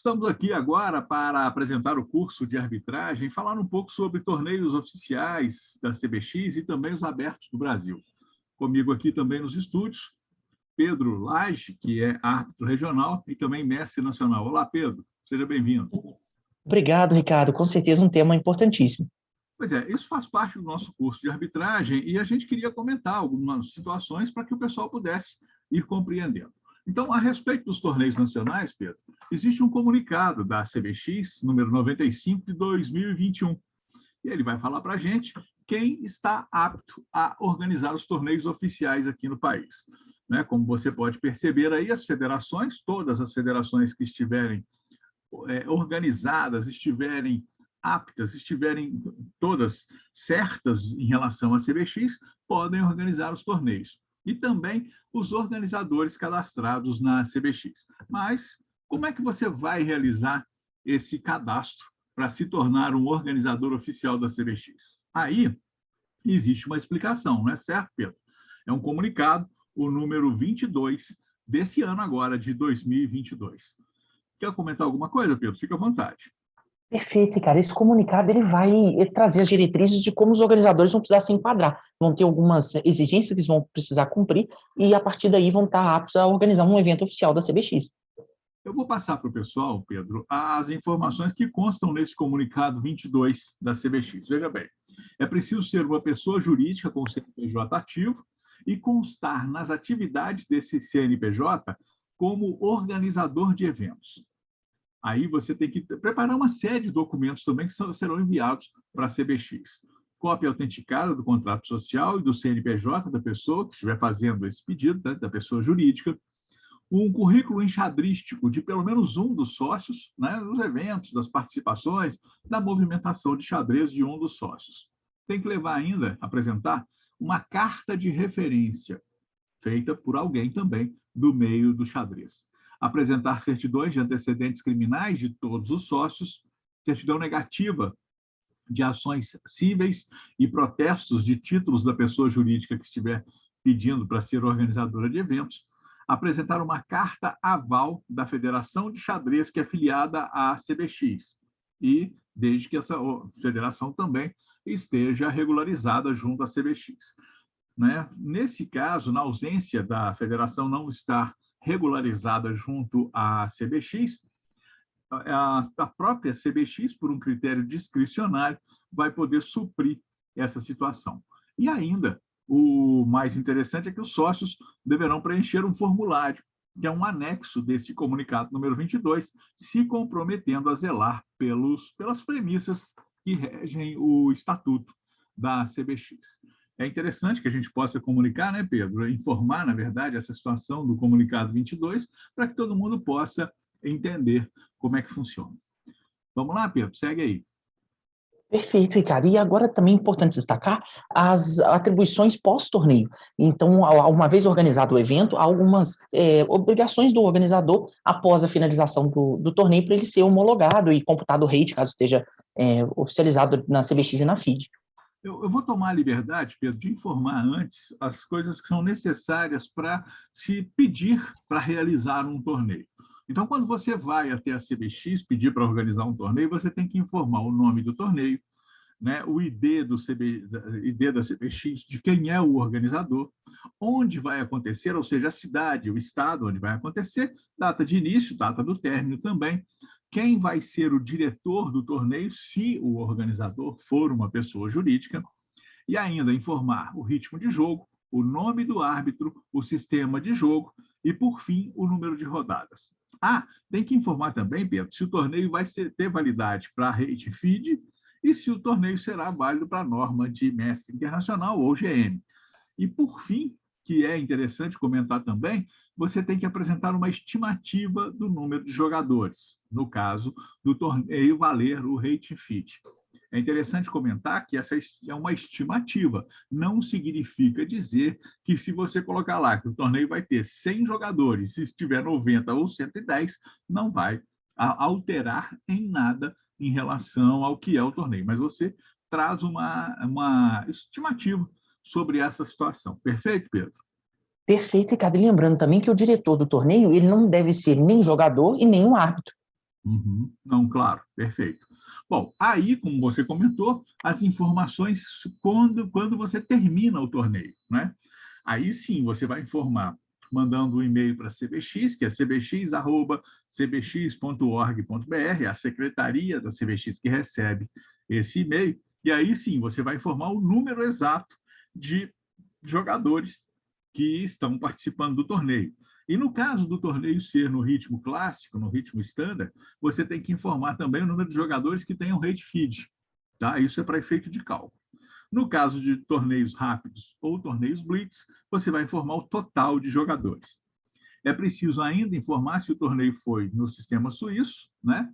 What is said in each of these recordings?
Estamos aqui agora para apresentar o curso de arbitragem, falar um pouco sobre torneios oficiais da CBX e também os abertos do Brasil. Comigo aqui também nos estúdios, Pedro Lage, que é árbitro regional e também mestre nacional. Olá, Pedro, seja bem-vindo. Obrigado, Ricardo. Com certeza um tema importantíssimo. Pois é, isso faz parte do nosso curso de arbitragem e a gente queria comentar algumas situações para que o pessoal pudesse ir compreendendo. Então, a respeito dos torneios nacionais, Pedro, existe um comunicado da CBX, número 95 de 2021, e ele vai falar para a gente quem está apto a organizar os torneios oficiais aqui no país. Né? Como você pode perceber aí, as federações, todas as federações que estiverem organizadas, estiverem aptas, estiverem todas certas em relação à CBX, podem organizar os torneios. E também os organizadores cadastrados na CBX. Mas como é que você vai realizar esse cadastro para se tornar um organizador oficial da CBX? Aí existe uma explicação, não é certo, Pedro? É um comunicado, o número 22 desse ano agora, de 2022. Quer comentar alguma coisa, Pedro? Fica à vontade. Perfeito, cara. Esse comunicado ele vai trazer as diretrizes de como os organizadores vão precisar se enquadrar. Vão ter algumas exigências que eles vão precisar cumprir e, a partir daí, vão estar aptos a organizar um evento oficial da CBX. Eu vou passar para o pessoal, Pedro, as informações que constam nesse comunicado 22 da CBX. Veja bem, é preciso ser uma pessoa jurídica com CNPJ ativo e constar nas atividades desse CNPJ como organizador de eventos. Aí você tem que preparar uma série de documentos também que serão enviados para a CBX. Cópia autenticada do contrato social e do CNPJ da pessoa que estiver fazendo esse pedido, né, da pessoa jurídica. Um currículo enxadrístico de pelo menos um dos sócios, né, dos eventos, das participações, da movimentação de xadrez de um dos sócios. Tem que levar ainda, apresentar, uma carta de referência, feita por alguém também do meio do xadrez. Apresentar certidões de antecedentes criminais de todos os sócios, certidão negativa de ações cíveis e protestos de títulos da pessoa jurídica que estiver pedindo para ser organizadora de eventos, apresentar uma carta aval da Federação de Xadrez que é afiliada à CBX e desde que essa federação também esteja regularizada junto à CBX. Né? Nesse caso, na ausência da federação não estar regularizada junto à CBX, a própria CBX, por um critério discricionário, vai poder suprir essa situação. E ainda, o mais interessante é que os sócios deverão preencher um formulário, que é um anexo desse comunicado número 22, se comprometendo a zelar pelas premissas que regem o estatuto da CBX. É interessante que a gente possa comunicar, né, Pedro? Informar, na verdade, essa situação do comunicado 22, para que todo mundo possa entender como é que funciona. Vamos lá, Pedro? Segue aí. Perfeito, Ricardo. E agora também é importante destacar as atribuições pós-torneio. Então, uma vez organizado o evento, há algumas obrigações do organizador após a finalização do torneio para ele ser homologado e computado o rate, caso esteja oficializado na CBX e na FIDE. Eu vou tomar a liberdade, Pedro, de informar antes as coisas que são necessárias para se pedir para realizar um torneio. Então, quando você vai até a CBX pedir para organizar um torneio, você tem que informar o nome do torneio, né, o ID da CBX, de quem é o organizador, onde vai acontecer, ou seja, a cidade, o estado onde vai acontecer, data de início, data do término também, quem vai ser o diretor do torneio, se o organizador for uma pessoa jurídica, e ainda informar o ritmo de jogo, o nome do árbitro, o sistema de jogo e, por fim, o número de rodadas. Tem que informar também, Pedro, se o torneio vai ter validade para a rate FIDE e se o torneio será válido para a norma de mestre internacional ou GM. E, por fim, que é interessante comentar também, você tem que apresentar uma estimativa do número de jogadores, no caso do torneio valer o rate FIDE. É interessante comentar que essa é uma estimativa, não significa dizer que se você colocar lá que o torneio vai ter 100 jogadores, se estiver 90 ou 110, não vai alterar em nada em relação ao que é o torneio, mas você traz uma estimativa sobre essa situação. Perfeito, Pedro? Perfeito, Ricardo. E lembrando também que o diretor do torneio ele não deve ser nem jogador e nem um árbitro. Uhum. Não, claro, perfeito. Bom, aí, como você comentou, as informações quando você termina o torneio, né? Aí sim, você vai informar mandando um e-mail para a CBX, que é cbx@cbx.org.br, a secretaria da CBX que recebe esse e-mail, e aí sim, você vai informar o número exato de jogadores que estão participando do torneio. E no caso do torneio ser no ritmo clássico, no ritmo standard, você tem que informar também o número de jogadores que tenham rate feed. Tá? Isso é para efeito de cálculo. No caso de torneios rápidos ou torneios blitz, você vai informar o total de jogadores. É preciso ainda informar se o torneio foi no sistema suíço, né?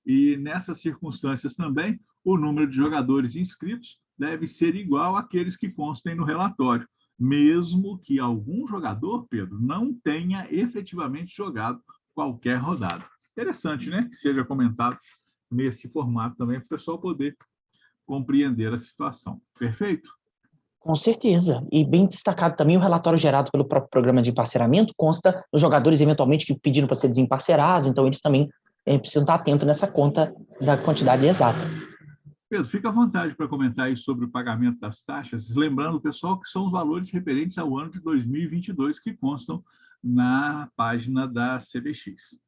E nessas circunstâncias também, o número de jogadores inscritos deve ser igual àqueles que constem no relatório, mesmo que algum jogador, Pedro, não tenha efetivamente jogado qualquer rodada. Interessante, né? Que seja comentado nesse formato também, para o pessoal poder compreender a situação. Perfeito? Com certeza. E bem destacado também o relatório gerado pelo próprio programa de emparceramento consta os jogadores eventualmente que pediram para ser desemparcerados, então eles também precisam estar atentos nessa conta da quantidade exata. Pedro, fica à vontade para comentar aí sobre o pagamento das taxas, lembrando, pessoal, que são os valores referentes ao ano de 2022 que constam na página da CBX.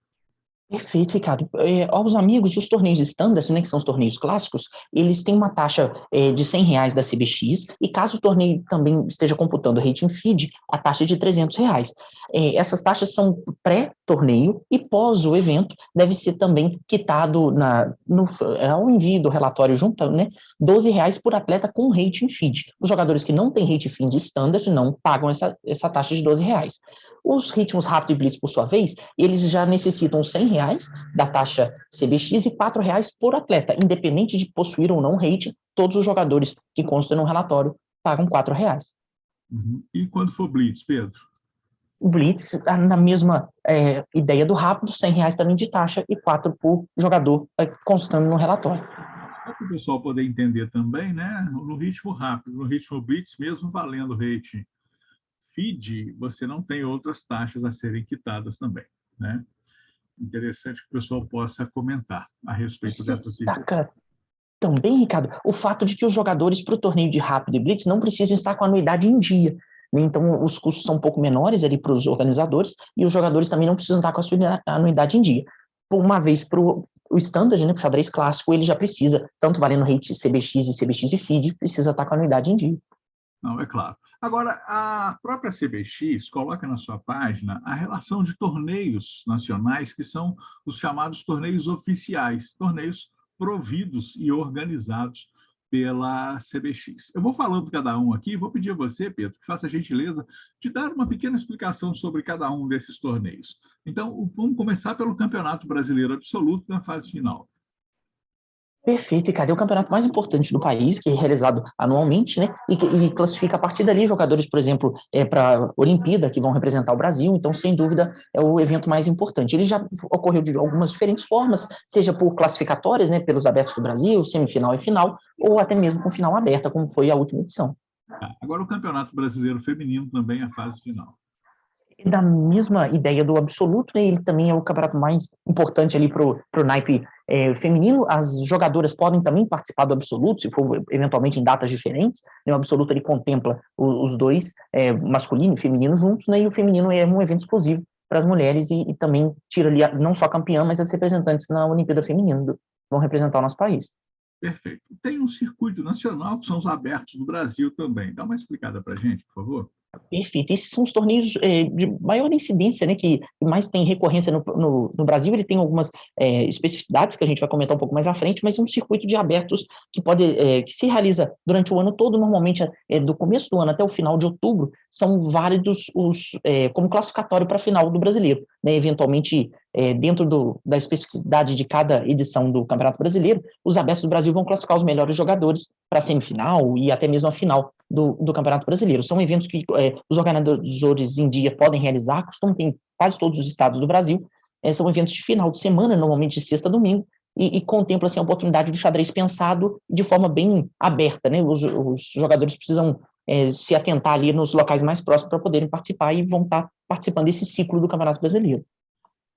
Perfeito, Ricardo. Aos amigos, os torneios standard, né, que são os torneios clássicos, eles têm uma taxa de R$ 100 da CBX, e caso o torneio também esteja computando rating feed, a taxa de R$ 300. Essas taxas são pré-torneio e pós o evento, deve ser também quitado ao envio do relatório junto, né, R$ 12 por atleta com rating feed. Os jogadores que não têm rating feed standard não pagam essa taxa de R$ 12. Os ritmos rápido e blitz, por sua vez, eles já necessitam R$ 100 da taxa CBX e R$ 4 por atleta, independente de possuir ou não rating, todos os jogadores que constam no relatório pagam R$ 4. Uhum. E quando for Blitz, Pedro? O Blitz, na mesma ideia do rápido, R$ 100 também de taxa e 4 por jogador constando no relatório. Para o pessoal poder entender também, né? No ritmo rápido, no ritmo Blitz, mesmo valendo rating feed, você não tem outras taxas a serem quitadas também, né? Interessante que o pessoal possa comentar a respeito Se dessa situação. destaca também, Ricardo, o fato de que os jogadores para o torneio de rápido e blitz não precisam estar com a anuidade em dia, né? Então, os custos são um pouco menores ali para os organizadores e os jogadores também não precisam estar com a sua anuidade em dia. Por uma vez, para o standard, né, para o xadrez clássico, ele já precisa, tanto valendo rate CBX e CBX e FIDE, precisa estar com a anuidade em dia. Não, é claro. Agora, a própria CBX coloca na sua página a relação de torneios nacionais, que são os chamados torneios oficiais, torneios providos e organizados pela CBX. Eu vou falando cada um aqui, vou pedir a você, Pedro, que faça a gentileza de dar uma pequena explicação sobre cada um desses torneios. Então, vamos começar pelo Campeonato Brasileiro Absoluto na fase final. Perfeito, e cadê o campeonato mais importante do país, que é realizado anualmente, né? E classifica a partir dali jogadores, por exemplo, para a Olimpíada, que vão representar o Brasil. Então, sem dúvida, é o evento mais importante. Ele já ocorreu de algumas diferentes formas, seja por classificatórias, né, pelos abertos do Brasil, semifinal e final, ou até mesmo com final aberta, como foi a última edição. Agora, o Campeonato Brasileiro Feminino também é a fase final. Da mesma ideia do absoluto, né, ele também é o campeonato mais importante ali para o naipe feminino. As jogadoras podem também participar do absoluto, se for eventualmente em datas diferentes, né. O absoluto ele contempla os dois, masculino e feminino juntos, né, e o feminino é um evento exclusivo para as mulheres e também tira ali não só a campeã, mas as representantes na Olimpíada Feminina vão representar o nosso país. Perfeito. Tem um circuito nacional, que são os abertos do Brasil também. Dá uma explicada para a gente, por favor. Perfeito. Esses são os torneios de maior incidência, né, que mais tem recorrência no Brasil. Ele tem algumas especificidades que a gente vai comentar um pouco mais à frente, mas é um circuito de abertos que se realiza durante o ano todo, normalmente do começo do ano até o final de outubro, são válidos como classificatório para a final do Brasileiro, né, eventualmente dentro da especificidade de cada edição do Campeonato Brasileiro, os abertos do Brasil vão classificar os melhores jogadores para a semifinal e até mesmo a final do Campeonato Brasileiro. São eventos que os organizadores em dia podem realizar, costumam ter em quase todos os estados do Brasil. São eventos de final de semana, normalmente de sexta a domingo, e contempla assim, a oportunidade do xadrez pensado de forma bem aberta, né? Os jogadores precisam se atentar ali nos locais mais próximos para poderem participar e vão estar participando desse ciclo do Campeonato Brasileiro.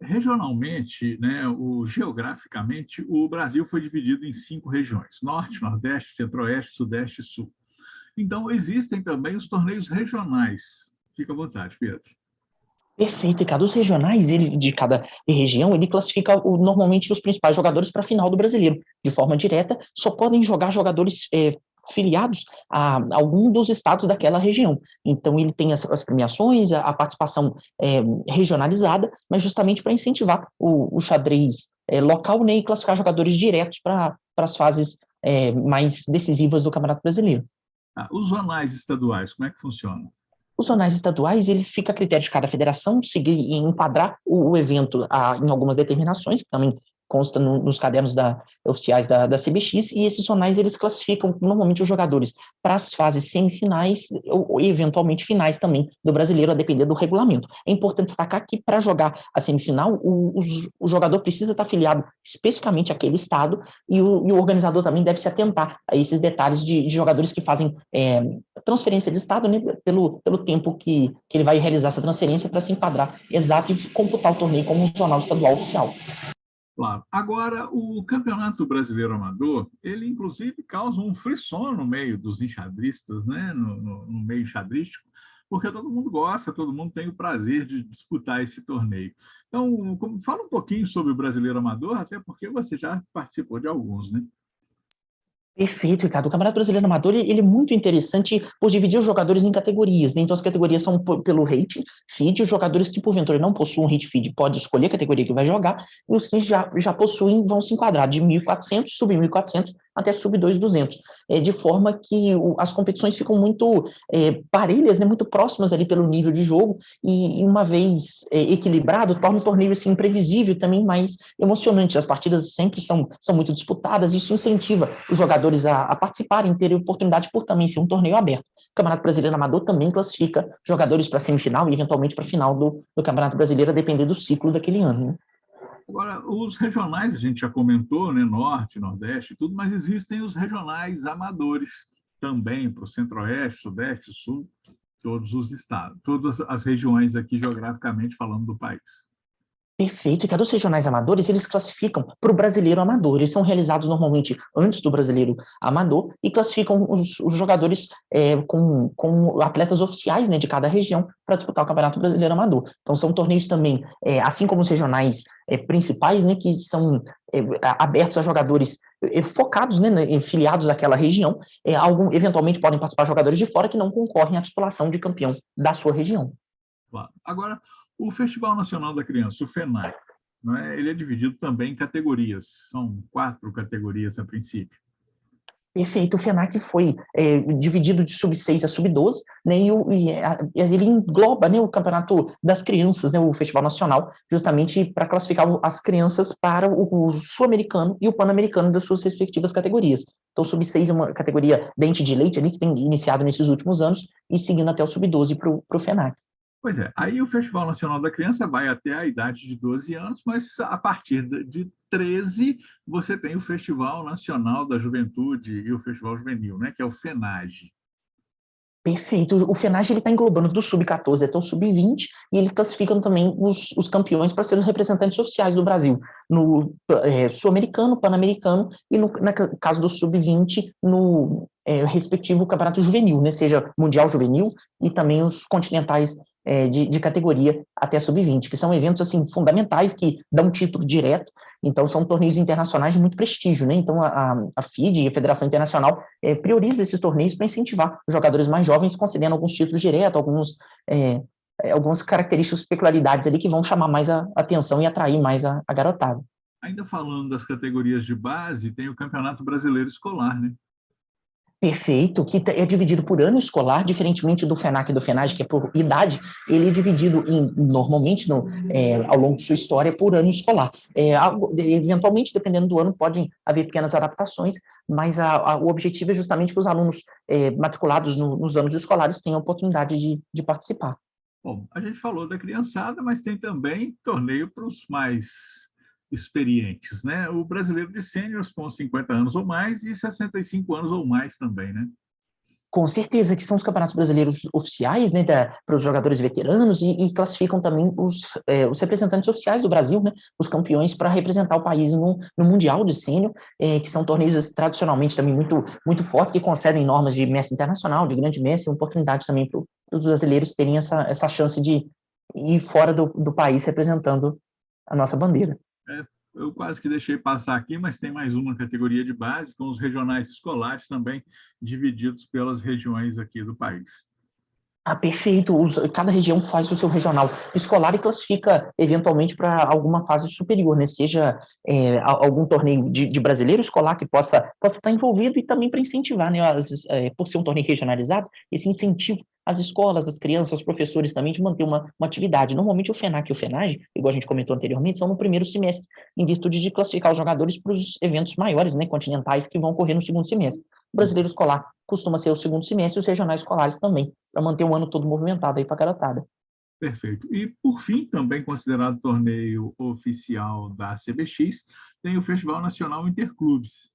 Regionalmente, né, geograficamente, o Brasil foi dividido em 5 regiões: Norte, Nordeste, Centro-Oeste, Sudeste e Sul. Então, existem também os torneios regionais. Fica à vontade, Pedro. Perfeito, Ricardo. Os regionais, ele, de cada região, ele classifica normalmente os principais jogadores para a final do Brasileiro. De forma direta, só podem jogar jogadores filiados a algum dos estados daquela região. Então, ele tem as premiações, a participação regionalizada, mas justamente para incentivar o xadrez local, né, e classificar jogadores diretos para as fases mais decisivas do Campeonato Brasileiro. Os zonais estaduais, como é que funciona? Os jornais estaduais, ele fica a critério de cada federação seguir e enquadrar o evento em algumas determinações, que também consta nos cadernos oficiais da CBX, e esses jornais, eles classificam normalmente os jogadores para as fases semifinais ou eventualmente finais também do Brasileiro, a depender do regulamento. É importante destacar que para jogar a semifinal, o jogador precisa estar afiliado especificamente àquele estado, e o organizador também deve se atentar a esses detalhes de jogadores que fazem transferência de estado, né, pelo tempo que ele vai realizar essa transferência para se enquadrar exato e computar o torneio como um jornal estadual oficial. Claro. Agora, o Campeonato Brasileiro Amador, ele inclusive causa um frisson no meio dos enxadristas, né? no meio enxadrístico, porque todo mundo gosta, todo mundo tem o prazer de disputar esse torneio. Então, fala um pouquinho sobre o Brasileiro Amador, até porque você já participou de alguns, né? Perfeito, Ricardo. O Campeonato Brasileiro Amador, ele é muito interessante por dividir os jogadores em categorias, né? Então, as categorias são pelo rating feed, os jogadores que, porventura, não possuem um rate feed podem escolher a categoria que vai jogar, e os que já possuem vão se enquadrar de 1.400, sub 1.400, até sub 2.200, de forma que as competições ficam muito parelhas, né? Muito próximas ali pelo nível de jogo, e uma vez equilibrado, torna o torneio assim, imprevisível, também mais emocionante. As partidas sempre são muito disputadas, isso incentiva os jogadores a participarem, terem oportunidade por também ser um torneio aberto. O Campeonato Brasileiro Amador também classifica jogadores para a semifinal e, eventualmente, para a final do Campeonato Brasileiro, a depender do ciclo daquele ano. Né? Agora, os regionais, a gente já comentou, né? Norte, Nordeste, tudo, mas existem os regionais amadores também, para o Centro-Oeste, Sudeste, Sul, todos os estados, todas as regiões aqui, geograficamente falando, do país. Perfeito, e cada os regionais amadores, eles classificam para o brasileiro amador. Eles são realizados normalmente antes do brasileiro amador e classificam os jogadores com atletas oficiais, né, de cada região para disputar o Campeonato Brasileiro Amador. Então, são torneios também, assim como os regionais principais, né, que são abertos a jogadores focados, né, filiados àquela região. Eventualmente podem participar jogadores de fora que não concorrem à titulação de campeão da sua região. Claro. Agora, o Festival Nacional da Criança, o FENAC, não é? Ele é dividido também em categorias. São 4 categorias a princípio. Perfeito, o FENAC foi dividido de sub-6 a sub-12, né, ele engloba, né, o campeonato das crianças, né, o Festival Nacional, justamente para classificar as crianças para o sul-americano e o pan-americano das suas respectivas categorias. Então, o sub-6 é uma categoria dente de leite ali, que tem iniciado nesses últimos anos, e seguindo até o sub-12 para o FENAC. Pois é, aí o Festival Nacional da Criança vai até a idade de 12 anos, mas a partir de 13 você tem o Festival Nacional da Juventude e o Festival Juvenil, né, que é o FENAGE. Perfeito. O FENAGE está englobando do sub-14 até o sub-20 e ele classifica também os campeões para serem os representantes oficiais do Brasil no sul-americano, pan-americano e, no caso do sub-20, no respectivo campeonato juvenil, né, seja mundial juvenil e também os continentais de categoria até sub-20, que são eventos assim fundamentais que dão título direto. Então, são torneios internacionais de muito prestígio, né? Então, a FIDE, a Federação Internacional, prioriza esses torneios para incentivar os jogadores mais jovens, concedendo alguns títulos direto, algumas características, peculiaridades ali que vão chamar mais a atenção e atrair mais a garotada. Ainda falando das categorias de base, tem o Campeonato Brasileiro Escolar, né? Perfeito, que é dividido por ano escolar, diferentemente do FENAC e do FENAGE, que é por idade, ele é dividido normalmente ao longo de sua história por ano escolar. Eventualmente, dependendo do ano, podem haver pequenas adaptações, mas o objetivo é justamente que os alunos matriculados nos anos escolares tenham a oportunidade de participar. Bom, a gente falou da criançada, mas tem também torneio para os mais experientes, né? O brasileiro de sêniors com 50 anos ou mais e 65 anos ou mais também, né? Com certeza, que são os campeonatos brasileiros oficiais, né, para os jogadores veteranos e classificam também os representantes oficiais do Brasil, né, os campeões para representar o país no Mundial de Sênior, que são torneios tradicionalmente também muito fortes, que concedem normas de mestre internacional, de grande mestre, e oportunidade também para os brasileiros terem essa chance de ir fora do país representando a nossa bandeira. Eu quase que deixei passar aqui, mas tem mais uma categoria de base, com os regionais escolares também divididos pelas regiões aqui do país. Ah, perfeito. Cada região faz o seu regional escolar e classifica eventualmente para alguma fase superior, né? Seja algum torneio de brasileiro escolar que possa estar envolvido e também para incentivar, né? Por ser um torneio regionalizado, esse incentivo às escolas, às crianças, aos professores também de manter uma atividade. Normalmente o FENAC e o FENAGE, igual a gente comentou anteriormente, são no primeiro semestre, em virtude de classificar os jogadores para os eventos maiores, né? Continentais que vão ocorrer no segundo semestre. O brasileiro escolar costuma ser o segundo semestre e os regionais escolares também, para manter o ano todo movimentado aí para a garotada. Perfeito. E, por fim, também considerado torneio oficial da CBX, tem o Festival Nacional Interclubes.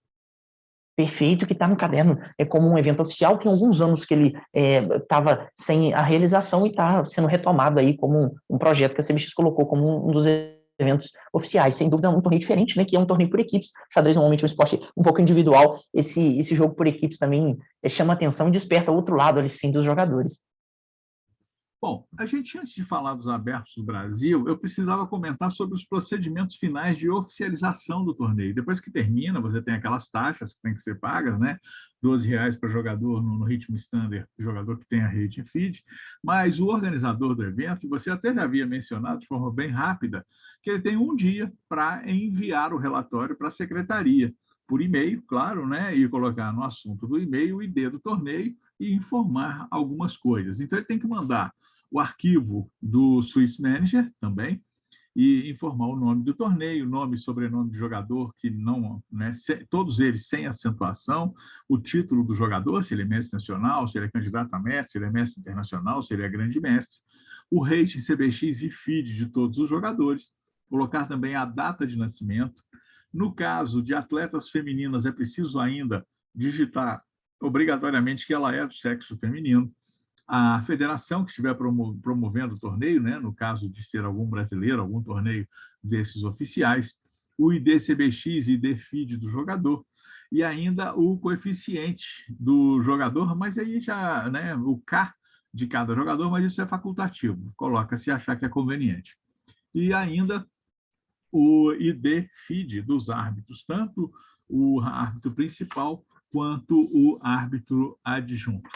Perfeito, que está no caderno como um evento oficial, tem alguns anos que ele estava sem a realização e está sendo retomado aí como um projeto que a CBX colocou como um dos eventos oficiais. Sem dúvida, um torneio diferente, né, que é um torneio por equipes. Xadrez normalmente é um esporte um pouco individual, esse jogo por equipes também chama atenção e desperta outro lado ali, sim, dos jogadores. Bom, a gente, antes de falar dos abertos do Brasil, eu precisava comentar sobre os procedimentos finais de oficialização do torneio. Depois que termina, você tem aquelas taxas que têm que ser pagas, né? R$ 12 para jogador no ritmo standard, jogador que tem a rede e feed, mas o organizador do evento, você até já havia mencionado de forma bem rápida, que ele tem um dia para enviar o relatório para a secretaria, por e-mail, claro, né? E colocar no assunto do e-mail o ID do torneio e informar algumas coisas. Então, ele tem que mandar o arquivo do Swiss Manager também, e informar o nome do torneio, nome e sobrenome do jogador, que não, né, todos eles sem acentuação, o título do jogador, se ele é mestre nacional, se ele é candidato a mestre, se ele é mestre internacional, se ele é grande mestre, o rating CBX e feed de todos os jogadores, colocar também a data de nascimento. No caso de atletas femininas, é preciso ainda digitar obrigatoriamente que ela é do sexo feminino. A federação que estiver promovendo o torneio, né, no caso de ser algum brasileiro, algum torneio desses oficiais, o ID-CBX e ID-FID do jogador, e ainda o coeficiente do jogador, mas aí já, né, o K de cada jogador, mas isso é facultativo, coloca se achar que é conveniente. E ainda o ID-FID dos árbitros, tanto o árbitro principal quanto o árbitro adjunto.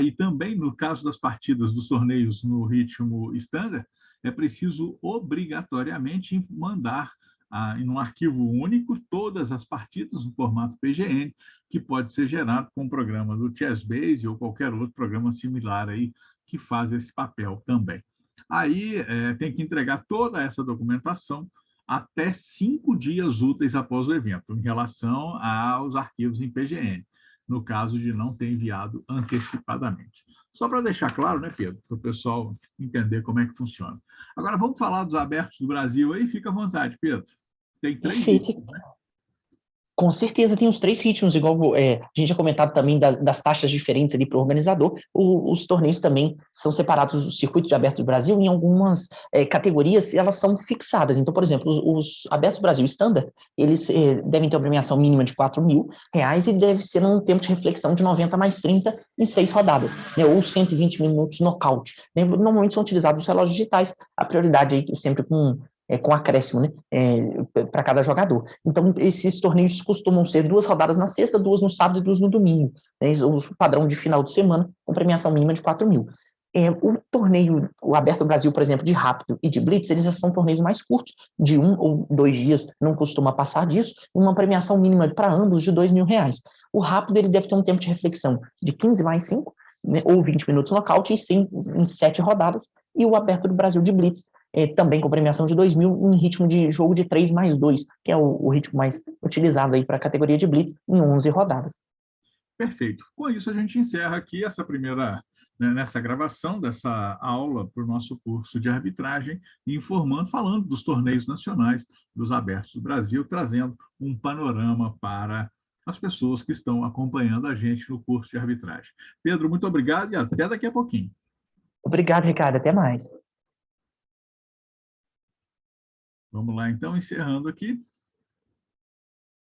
E também, no caso das partidas dos torneios no ritmo standard, é preciso obrigatoriamente mandar em um arquivo único todas as partidas no formato PGN, que pode ser gerado com o programa do ChessBase ou qualquer outro programa similar aí que faz esse papel também. Aí tem que entregar toda essa documentação até 5 dias úteis após o evento, em relação aos arquivos em PGN, no caso de não ter enviado antecipadamente. Só para deixar claro, né, Pedro, para o pessoal entender como é que funciona. Agora, vamos falar dos abertos do Brasil aí? Fica à vontade, Pedro. Tem 3 Perfeito. itens, né? Com certeza tem os três ritmos, igual a gente já comentado também das taxas diferentes ali para o organizador. Os torneios também são separados do circuito de aberto do Brasil em algumas categorias, elas são fixadas. Então, por exemplo, os abertos do Brasil Standard, eles devem ter uma premiação mínima de R$ 4.000 e deve ser um tempo de reflexão de 90 mais 30 em 6 rodadas, né, ou 120 minutos nocaute. Né? Normalmente são utilizados os relógios digitais, a prioridade aí sempre com acréscimo, né, para cada jogador. Então, esses torneios costumam ser 2 rodadas na sexta, 2 no sábado e 2 no domingo. Né, o padrão de final de semana, com premiação mínima de 4.000. O torneio, o Aberto Brasil, por exemplo, de rápido e de blitz, eles já são torneios mais curtos, de 1 ou 2 dias, não costuma passar disso, uma premiação mínima para ambos de R$ 2.000. O rápido, ele deve ter um tempo de reflexão de 15 mais 5, né, ou 20 minutos nocaute, em 7 rodadas, e o Aberto do Brasil de blitz, também com premiação de 2.000 em ritmo de jogo de 3 mais 2, que é o ritmo mais utilizado aí para a categoria de blitz, em 11 rodadas. Perfeito. Com isso, a gente encerra aqui essa primeira, né, nessa gravação dessa aula para o nosso curso de arbitragem, informando, falando dos torneios nacionais, dos abertos do Brasil, trazendo um panorama para as pessoas que estão acompanhando a gente no curso de arbitragem. Pedro, muito obrigado e até daqui a pouquinho. Obrigado, Ricardo. Até mais. Vamos lá, então, encerrando aqui.